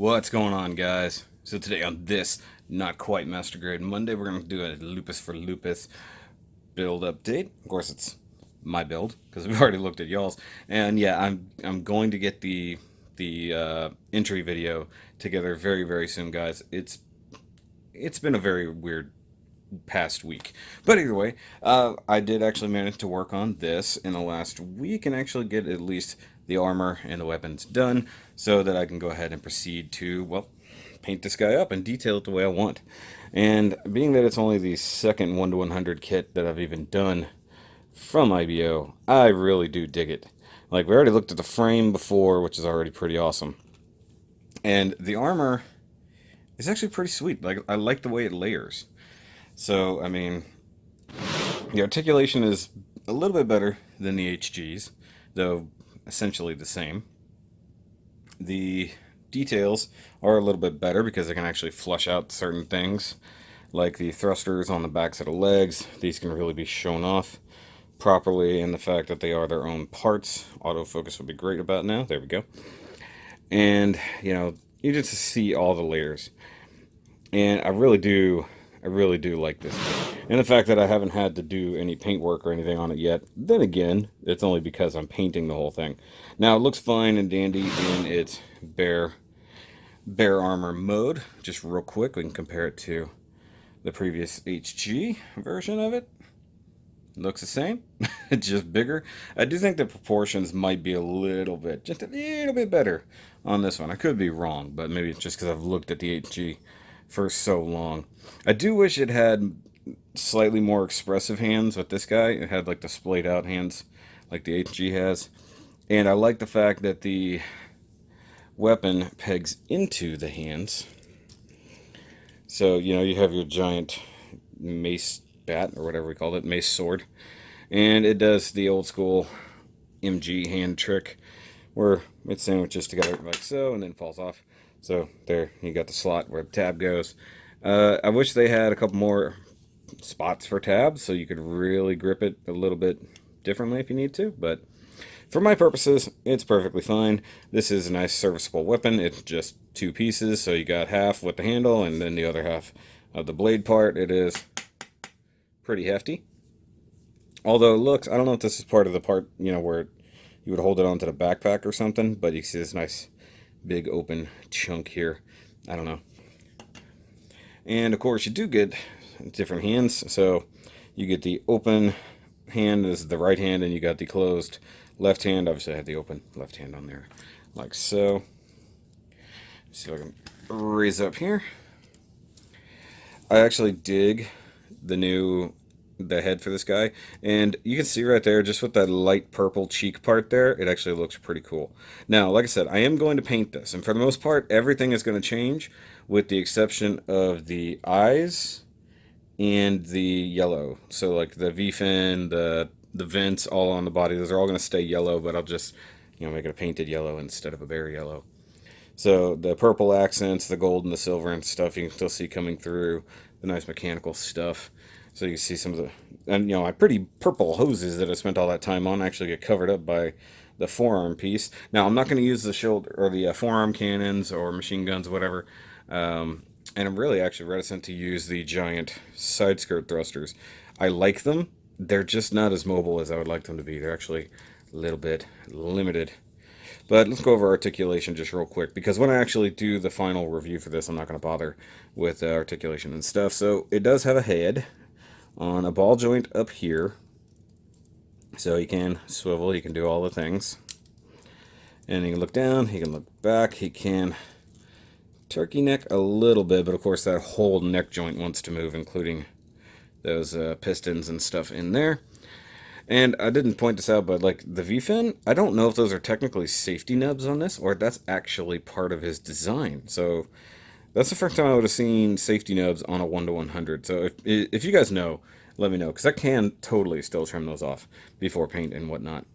What's going on, guys? So today on this not quite master grade Monday, we're going to do a Lupus for Lupus build update. Of course, it's my build because we've already looked at y'all's. And yeah, I'm going to get the entry video together very soon, guys. It's been a very weird past week, but either way, I did actually manage to work on this in the last week and actually get at least the armor and the weapons done so that I can go ahead and proceed to, well, paint this guy up and detail it the way I want. And being that it's only the second 1 to 100 kit that I've even done from IBO, I really do dig it. Like, we already looked at the frame before, which is already pretty awesome. And the armor is actually pretty sweet. Like, I like the way it layers. So, I mean, the articulation is a little bit better than the HGs, though essentially the same. The details are a little bit better because they can actually flush out certain things, like the thrusters on the backs of the legs. These can really be shown off properly, and the fact that they are their own parts. Autofocus would be great about now. There we go. And, you know, you just see all the layers. And I really do like this. And the fact that I haven't had to do any paint work or anything on it yet, then again, it's only because I'm painting the whole thing. Now, it looks fine and dandy in its bare armor mode. Just real quick, we can compare it to the previous HG version of it. Looks the same. It's just bigger. I do think the proportions might be just a little bit better on this one. I could be wrong, but maybe it's just because I've looked at the HG for so long. I do wish it had slightly more expressive hands with this guy. It had like the splayed out hands like the HG has. And I like the fact that the weapon pegs into the hands. So, you know, you have your giant mace bat, or whatever we call it, mace sword. And it does the old school MG hand trick where it sandwiches together like so and then falls off. So there, you got the slot where the tab goes. I wish they had a couple more spots for tabs so you could really grip it a little bit differently if you need to, but for my purposes, it's perfectly fine. This is a nice serviceable weapon. It's just two pieces, so you got half with the handle and then the other half of the blade part. It is pretty hefty. Although it looks, I don't know if this is part of the part, you know, where you would hold it onto the backpack or something, but you see this nice big open chunk here. I don't know. And of course you do get different hands. So you get the open hand as the right hand, and you got the closed left hand. Obviously I have the open left hand on there like so. Let's see if I can raise up here. I actually dig the head for this guy, and you can see right there, just with that light purple cheek part there, it actually looks pretty cool. Now, like I said, I am going to paint this, and for the most part, everything is going to change, with the exception of the eyes and the yellow. So, like the V-fin, the vents all on the body, those are all going to stay yellow, but I'll just, you know, make it a painted yellow instead of a bare yellow. So the purple accents, the gold and the silver and stuff, you can still see coming through, the nice mechanical stuff. So you can see some of the, and you know, my pretty purple hoses that I spent all that time on actually get covered up by the forearm piece. Now, I'm not going to use the shoulder or the forearm cannons or machine guns, whatever. And I'm really actually reticent to use the giant side skirt thrusters. I like them. They're just not as mobile as I would like them to be. They're actually a little bit limited. But let's go over articulation just real quick, because when I actually do the final review for this, I'm not going to bother with articulation and stuff. So it does have a head on a ball joint up here, so he can swivel, he can do all the things, and he can look down, he can look back, he can turkey neck a little bit, but of course that whole neck joint wants to move, including those pistons and stuff in there. And I didn't point this out, but like the V-fin, I don't know if those are technically safety nubs on this, or that's actually part of his design. So that's the first time I would have seen safety nubs on a 1 to 100. So if you guys know, let me know, because I can totally still trim those off before paint and whatnot.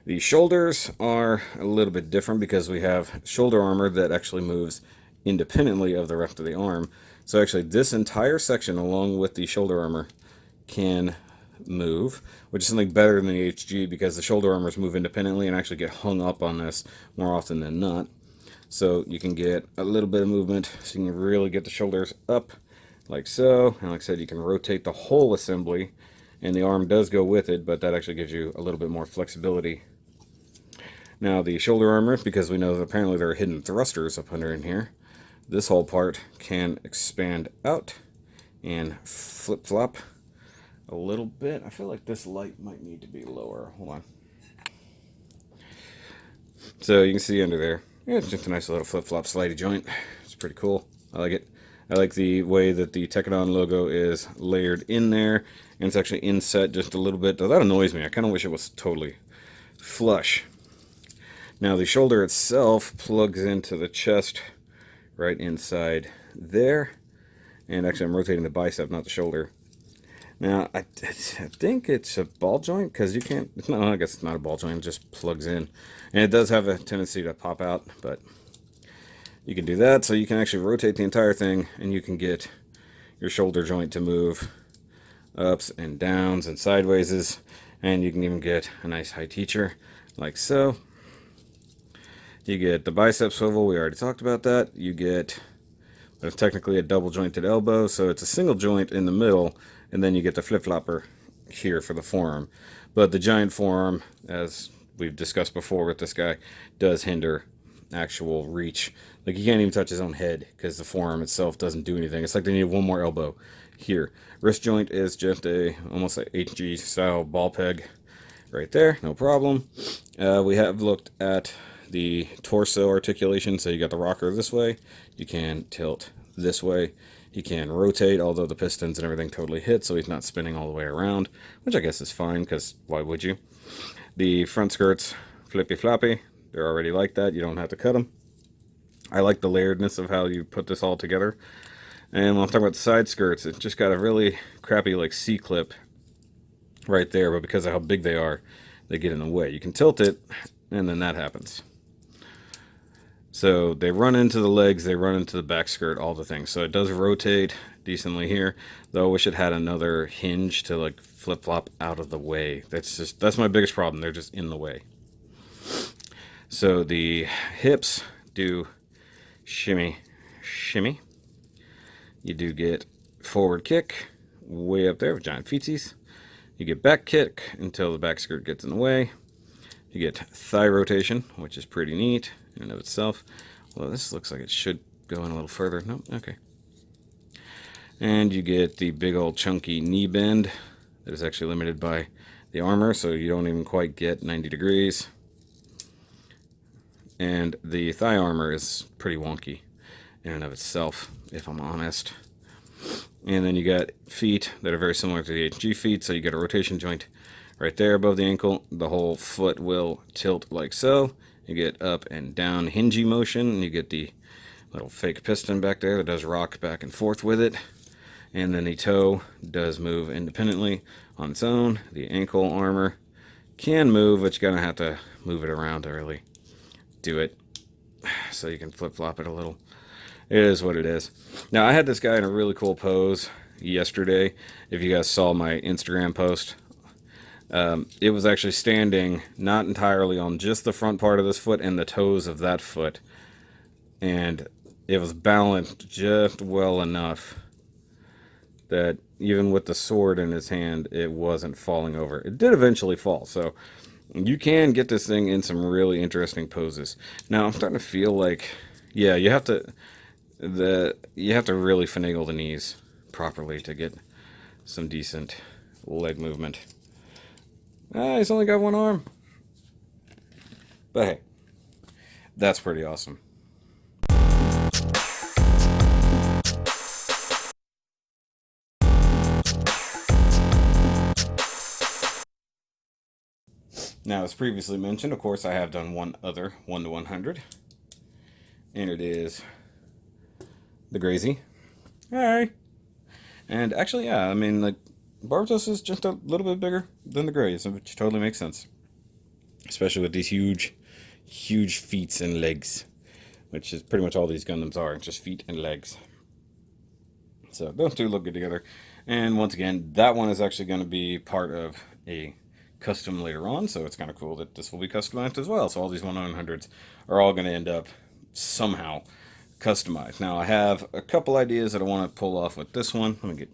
The shoulders are a little bit different because we have shoulder armor that actually moves independently of the rest of the arm. So actually this entire section along with the shoulder armor can move, which is something better than the HG because the shoulder armors move independently and actually get hung up on this more often than not. so you can get a little bit of movement, so you can really get the shoulders up like so. And like I said, you can rotate the whole assembly, and the arm does go with it, but that actually gives you a little bit more flexibility. Now the shoulder armor, because we know that apparently there are hidden thrusters up under in here, this whole part can expand out and flip-flop a little bit. I feel like this light might need to be lower. Hold on. So you can see under there, yeah, it's just a nice little flip-flop slidey joint. It's pretty cool. I like it. I like the way that the Tekadon logo is layered in there, and it's actually inset just a little bit. That annoys me. I kind of wish it was totally flush. Now the shoulder itself plugs into the chest right inside there. And actually I'm rotating the bicep, not the shoulder. Now, I think it's a ball joint, because you can't, it's not, I guess it's not a ball joint, it just plugs in. And it does have a tendency to pop out, but you can do that, so you can actually rotate the entire thing, and you can get your shoulder joint to move ups and downs and sidewayses, and you can even get a nice high teacher, like so. You get the bicep swivel, we already talked about that. You get, it's technically a double jointed elbow, so it's a single joint in the middle, and then you get the flip-flopper here for the forearm. But the giant forearm, as we've discussed before with this guy, does hinder actual reach. Like, he can't even touch his own head because the forearm itself doesn't do anything. It's like they need one more elbow here. Wrist joint is just a almost like HG style ball peg right there, no problem. We have looked at the torso articulation, so you got the rocker this way, you can tilt this way, he can rotate, although the pistons and everything totally hit, so he's not spinning all the way around, which I guess is fine, because why would you? The front skirts, flippy floppy, they're already like that, you don't have to cut them. I like the layeredness of how you put this all together. And when I'm talking about the side skirts, it's just got a really crappy like C-clip right there, but because of how big they are, they get in the way. You can tilt it, and then that happens. So they run into the legs, they run into the back skirt, all the things. So it does rotate decently here, though I wish it had another hinge to like flip-flop out of the way. That's my biggest problem. They're just in the way. So the hips do shimmy, shimmy. You do get forward kick way up there with giant feetsies. You get back kick until the back skirt gets in the way. You get thigh rotation, which is pretty neat in and of itself. Well, this looks like it should go in a little further. Nope, okay. And you get the big old chunky knee bend that is actually limited by the armor, so you don't even quite get 90 degrees. And the thigh armor is pretty wonky in and of itself, if I'm honest. And then you got feet that are very similar to the HG feet, so you get a rotation joint right there above the ankle. The whole foot will tilt like so. You get up and down hingy motion. You get the little fake piston back there that does rock back and forth with it. And then the toe does move independently on its own. The ankle armor can move, but you're going to have to move it around to really do it. So you can flip-flop it a little. It is what it is. Now, I had this guy in a really cool pose yesterday. If you guys saw my Instagram post, it was actually standing not entirely on just the front part of this foot and the toes of that foot. And it was balanced just well enough that even with the sword in his hand, it wasn't falling over. It did eventually fall, so you can get this thing in some really interesting poses. Now, I'm starting to feel like, yeah, you have to really finagle the knees properly to get some decent leg movement. He's only got one arm. But hey, that's pretty awesome. Now, as previously mentioned, of course, I have done one other 1 to 100. And it is the Grazy. Hi. And actually, yeah, I mean, like, Barbatos is just a little bit bigger than the Grays, which totally makes sense. Especially with these huge, huge feet and legs. Which is pretty much all these Gundams are, just feet and legs. So, those two look good together. And once again, that one is actually going to be part of a custom later on, so it's kind of cool that this will be customized as well. So all these 100s are all going to end up somehow customized. Now I have a couple ideas that I want to pull off with this one. Let me get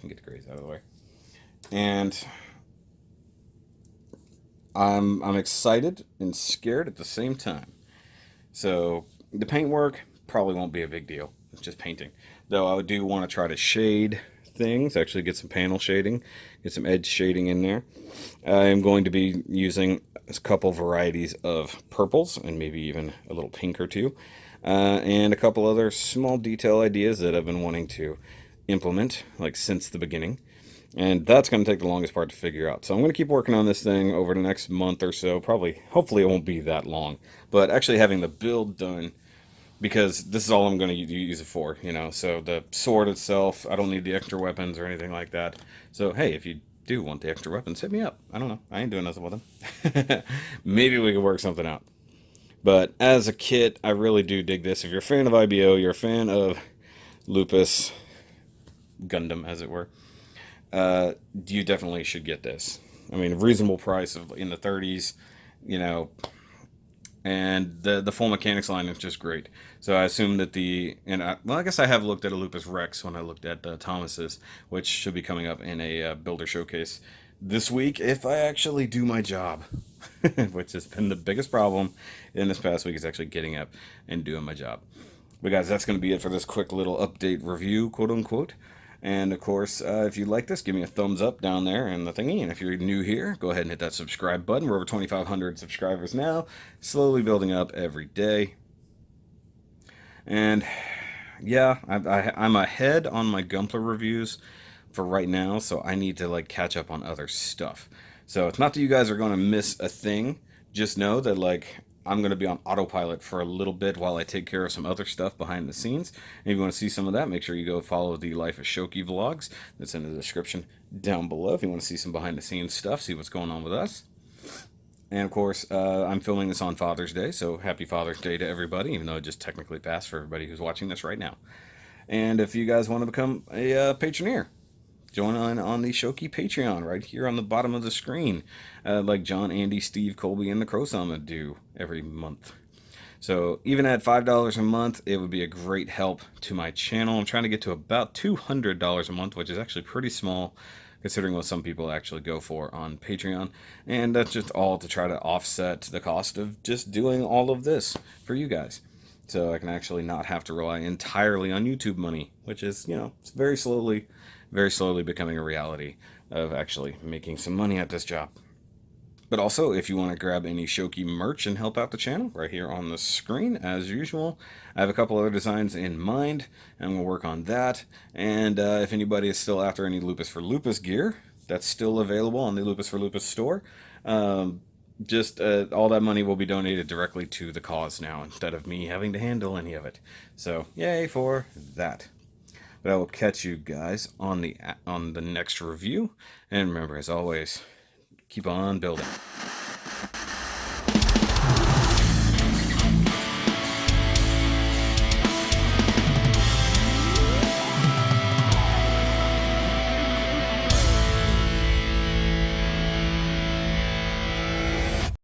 the grays out of the way. And I'm excited and scared at the same time. So the paint work probably won't be a big deal. It's just painting. Though I do want to try to shade things, actually get some panel shading, get some edge shading in there. I am going to be using a couple varieties of purples and maybe even a little pink or two. And a couple other small detail ideas that I've been wanting to implement, like since the beginning. And that's going to take the longest part to figure out. So I'm going to keep working on this thing over the next month or so. Probably, hopefully it won't be that long. But actually having the build done, because this is all I'm going to use it for, you know. So the sword itself, I don't need the extra weapons or anything like that. So hey, if you do want the extra weapons, hit me up. I don't know. I ain't doing nothing with them. Maybe we could work something out. But as a kit, I really do dig this. If you're a fan of IBO, you're a fan of Lupus, Gundam, as it were, you definitely should get this. I mean, reasonable price of in the 30s, you know, and the full mechanics line is just great. So I assume that I guess I have looked at a Lupus Rex when I looked at Thomas's, which should be coming up in a builder showcase this week if I actually do my job, which has been the biggest problem in this past week is actually getting up and doing my job. But guys, that's going to be it for this quick little update review, quote unquote. And of course, if you like this, give me a thumbs up down there and the thingy. And if you're new here, go ahead and hit that subscribe button. We're over 2,500 subscribers now, slowly building up every day. And yeah, I'm ahead on my Gumpler reviews for right now, so I need to like catch up on other stuff. So it's not that you guys are going to miss a thing. Just know that like I'm going to be on autopilot for a little bit while I take care of some other stuff behind the scenes. And if you want to see some of that, make sure you go follow the Life of Shoki vlogs. That's in the description down below. If you want to see some behind the scenes stuff, see what's going on with us. And of course, I'm filming this on Father's Day, so happy Father's Day to everybody, even though it just technically passed for everybody who's watching this right now. And if you guys want to become a patroneer, join on the Shoki Patreon right here on the bottom of the screen, like John, Andy, Steve, Kolby, and TheKrowSama do every month. So even at $5 a month, it would be a great help to my channel. I'm trying to get to about $200 a month, which is actually pretty small considering what some people actually go for on Patreon. And that's just all to try to offset the cost of just doing all of this for you guys. So I can actually not have to rely entirely on YouTube money, which is, you know, it's very slowly becoming a reality of actually making some money at this job. But also, if you want to grab any Shoki merch and help out the channel, right here on the screen, as usual. I have a couple other designs in mind, and I'm going to work on that. And if anybody is still after any Lupus for Lupus gear, that's still available on the Lupus for Lupus store. All that money will be donated directly to the cause now, instead of me having to handle any of it. So, yay for that. But I will catch you guys on the next review. And remember, as always, keep on building.